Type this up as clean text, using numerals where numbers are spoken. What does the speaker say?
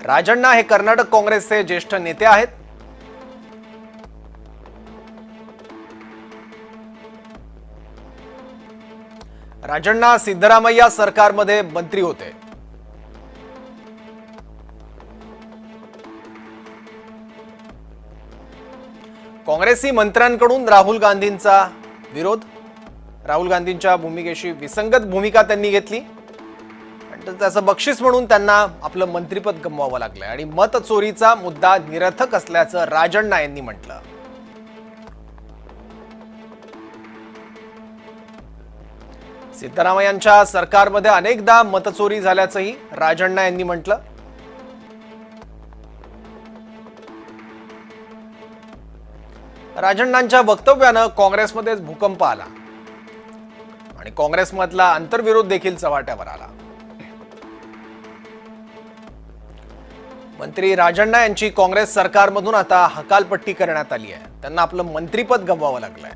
राजण्णा हे कर्नाटक काँग्रेसचे ज्येष्ठ नेते आहेत। राजण्णा सिद्धरामय्या सरकारमध्ये मंत्री होते। काँग्रेसी मंत्र्यांकडून राहुल गांधींचा विरोध, राहुल गांधींच्या भूमिकेशी विसंगत भूमिका त्यांनी घेतली आणि त्याचं बक्षीस म्हणून त्यांना आपलं मंत्रिपद गमवावं लागलं आणि मत चोरीचा मुद्दा निरर्थक असल्याचं राजण्णा यांनी म्हटलं। सिद्धरामय्यांच्या सरकारमध्ये अनेकदा मतचोरी झाल्याचंही राजण्णा यांनी म्हटलं। राजण्णांच्या वक्तव्यानं काँग्रेसमध्ये भूकंप आला आणि काँग्रेसमधला अंतर्विरोध देखील चव्हाट्यावर आला। मंत्री राजण्णा यांची काँग्रेस सरकारमधून आता हकालपट्टी करण्यात आली आहे। त्यांना आपलं मंत्रिपद गमवावं लागलंय।